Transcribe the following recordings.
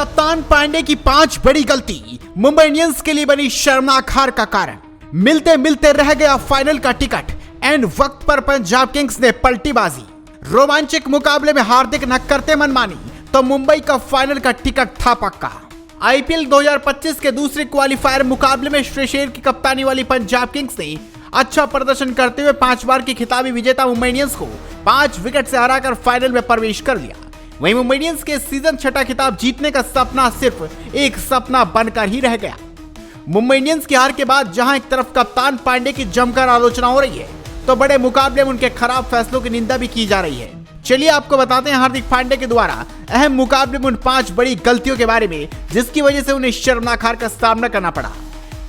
कप्तान पांडे की 5 बड़ी गलती मुंबई इंडियंस के लिए बनी शर्मनाक हार का कारण। मिलते मिलते रह गया फाइनल का टिकट। एंड वक्त पर पंजाब किंग्स ने पलटी बाजी। रोमांचक मुकाबले में हार्दिक न करते मनमानी तो मुंबई का फाइनल का टिकट था पक्का। आईपीएल 2025 के दूसरे क्वालिफायर मुकाबले में श्रेयस अय्यर की कप्तानी वाली पंजाब किंग्स ने अच्छा प्रदर्शन करते हुए 5 बार की खिताबी विजेता मुंबई इंडियंस को 5 विकेट से हराकर फाइनल में प्रवेश कर लिया। वहीं मुंबई इंडियंस के सीजन 6 खिताब जीतने का सपना सिर्फ एक सपना बनकर ही रह गया। मुंबई इंडियंस की हार के बाद जहां एक तरफ कप्तान पांडे की जमकर आलोचना हो रही है, तो बड़े मुकाबले में उनके खराब फैसलों की निंदा भी की जा रही है। चलिए आपको बताते हैं हार्दिक पांडे के द्वारा अहम मुकाबले में उन 5 बड़ी गलतियों के बारे में जिसकी वजह से उन्हें शर्मनाक हार का सामना करना पड़ा।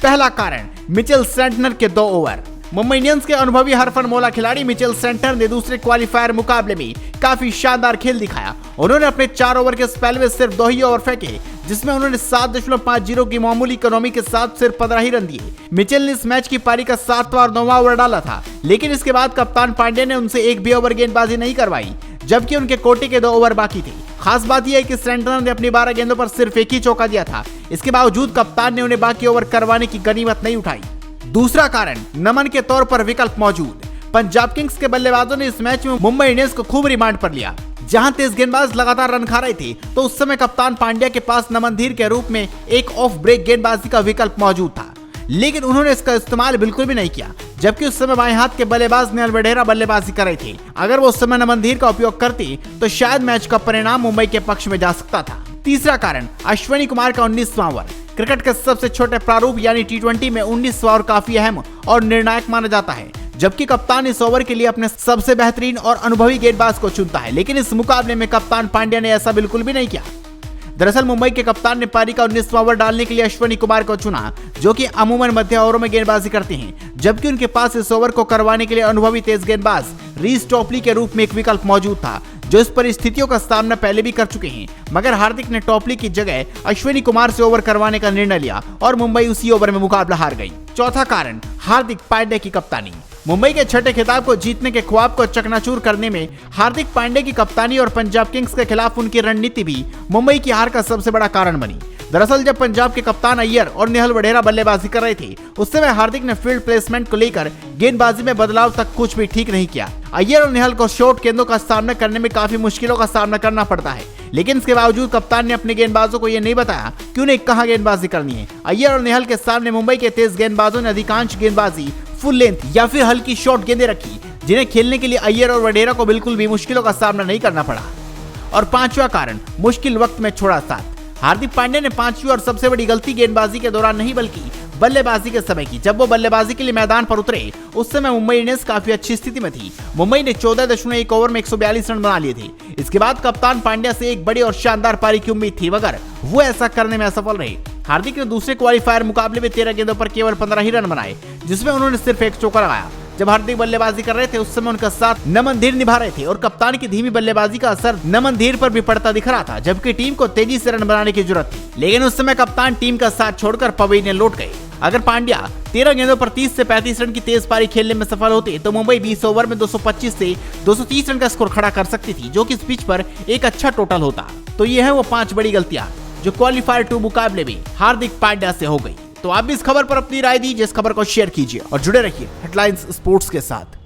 पहला कारण, मिचेल सेंटनर के 2 ओवर। मुंबई इंडियंस के अनुभवी हरफनमौला खिलाड़ी मिचेल सेंटनर ने दूसरे क्वालिफायर मुकाबले में काफी शानदार खेल दिखाया। उन्होंने अपने 4 ओवर के स्पेल में सिर्फ 2 ही ओवर फेंके, जिसमें उन्होंने 7.50 की मामूली इकोनॉमी के साथ सिर्फ 15 ही रन दिए। मिचेल ने इस मैच की पारी का 7वां और 9वां ओवर डाला था, लेकिन इसके बाद कप्तान पांडे ने उनसे एक भी ओवर गेंदबाजी नहीं करवाई, जबकि उनके कोटे के 2 ओवर बाकी थे। खास बात यह है कि सेंटनर ने अपनी 12 गेंदों पर सिर्फ एक ही चौका दिया था। इसके बावजूद कप्तान ने उन्हें बाकी ओवर करवाने की गनीमत नहीं उठाई। दूसरा कारण, नमन के तौर पर विकल्प मौजूद। पंजाब किंग्स के बल्लेबाजों ने इस मैच में मुंबई इंडियंस को खूब रिमांड पर लिया। जहां तेज गेंदबाज लगातार रन खा रहे थे, तो उस समय कप्तान पांड्या के पास नमन धीर के रूप में एक ऑफ ब्रेक गेंदबाजी का विकल्प मौजूद था, लेकिन उन्होंने इसका इस्तेमाल बिल्कुल भी नहीं किया। जबकि उस समय बाएं हाथ के बल्लेबाज नेहल वडेरा बल्लेबाजी कर रहे थे। अगर वो उस समय नमन धीर का उपयोग करते तो शायद मैच का परिणाम मुंबई के पक्ष में जा सकता था। तीसरा कारण, अश्विनी कुमार का 19वां ओवर। क्रिकेट के सबसे छोटे प्रारूप यानी T20 में 19वां ओवर काफी अहम और निर्णायक माना जाता है, जबकि कप्तान इस ओवर के लिए अपने सबसे बेहतरीन और अनुभवी गेंदबाज को चुनता है। लेकिन इस मुकाबले में कप्तान पांड्या ने ऐसा बिल्कुल भी नहीं किया। दरअसल मुंबई के कप्तान ने पारी का 19वां ओवर डालने के लिए अश्विनी कुमार को चुना, जो कि अमूमन मध्य ओवरों में गेंदबाजी करते हैं, जबकि उनके पास इस ओवर को करवाने के लिए अनुभवी तेज गेंदबाज रीस टॉपली के रूप में एक विकल्प मौजूद था, जो इस परिस्थितियों का सामना पहले भी कर चुके हैं। मगर हार्दिक ने टॉपली की जगह अश्विनी कुमार से ओवर करवाने का निर्णय लिया और मुंबई उसी ओवर में मुकाबला हार गई। चौथा कारण, हार्दिक पांड्या की कप्तानी। मुंबई के 6ठे खिताब को जीतने के ख्वाब को चकनाचूर करने में हार्दिक पांड्या की कप्तानी और पंजाब किंग्स के खिलाफ उनकी रणनीति भी मुंबई की हार का सबसे बड़ा कारण बनी। दरअसल जब पंजाब के कप्तान अय्यर और नेहल वडेरा बल्लेबाजी कर रहे थे, उस समय हार्दिक ने फील्ड प्लेसमेंट को लेकर गेंदबाजी में बदलाव तक कुछ भी ठीक नहीं किया। अय्यर और नेहल को शॉर्ट गेंदों का सामना करने में काफी मुश्किलों का सामना करना पड़ता है, लेकिन इसके बावजूद कप्तान ने अपने गेंदबाजों को यह नहीं बताया कि उन्हें कहां गेंदबाजी करनी है। अय्यर और नेहल के सामने मुंबई के तेज गेंदबाजों ने अधिकांश गेंदबाजी फुल लेंथ या फिर हल्की शॉर्ट गेंदें रखी, जिन्हें खेलने के लिए अय्यर और वडेरा को बिल्कुल भी मुश्किलों का सामना नहीं करना पड़ा। और 5वां कारण, मुश्किल वक्त में छोड़ा साथ। हार्दिक पांड्या ने 5वीं और सबसे बड़ी गलती गेंदबाजी के दौरान नहीं बल्कि बल्लेबाजी के समय की। जब वो बल्लेबाजी के लिए मैदान पर उतरे, उस समय मुंबई इंडियंस काफी अच्छी स्थिति में थी। मुंबई ने 14.1 ओवर में 142 रन बना लिए थे। इसके बाद कप्तान पांड्या से एक बड़ी और शानदार पारी की उम्मीद थी, मगर वो ऐसा करने में असफल रहे। हार्दिक ने दूसरे क्वालिफायर मुकाबले में 13 गेंदों पर केवल 15 ही रन बनाए, जिसमें उन्होंने सिर्फ एक चौका लगाया। जब हार्दिक बल्लेबाजी कर रहे थे, उस समय उनका साथ नमन धीर निभा रहे थे और कप्तान की धीमी बल्लेबाजी का असर नमन धीर पर भी पड़ता दिख रहा था, जबकि टीम को तेजी से रन बनाने की जरूरत थी। लेकिन उस समय कप्तान टीम का साथ छोड़कर पवेलियन लौट गए। अगर पांड्या 13 गेंदों पर 30 से 35 रन की तेज पारी खेलने में सफल होते, तो मुंबई 20 ओवर में 225 से 230 रन का स्कोर खड़ा कर सकती थी, जो कि इस पिच पर एक अच्छा टोटल होता। तो ये है वो 5 बड़ी गलतियां जो क्वालिफायर 2 मुकाबले में हार्दिक पांड्या से हो गई। तो आप भी इस खबर पर अपनी राय दीजिए, इस खबर को शेयर कीजिए और जुड़े रहिए हेडलाइंस स्पोर्ट्स के साथ।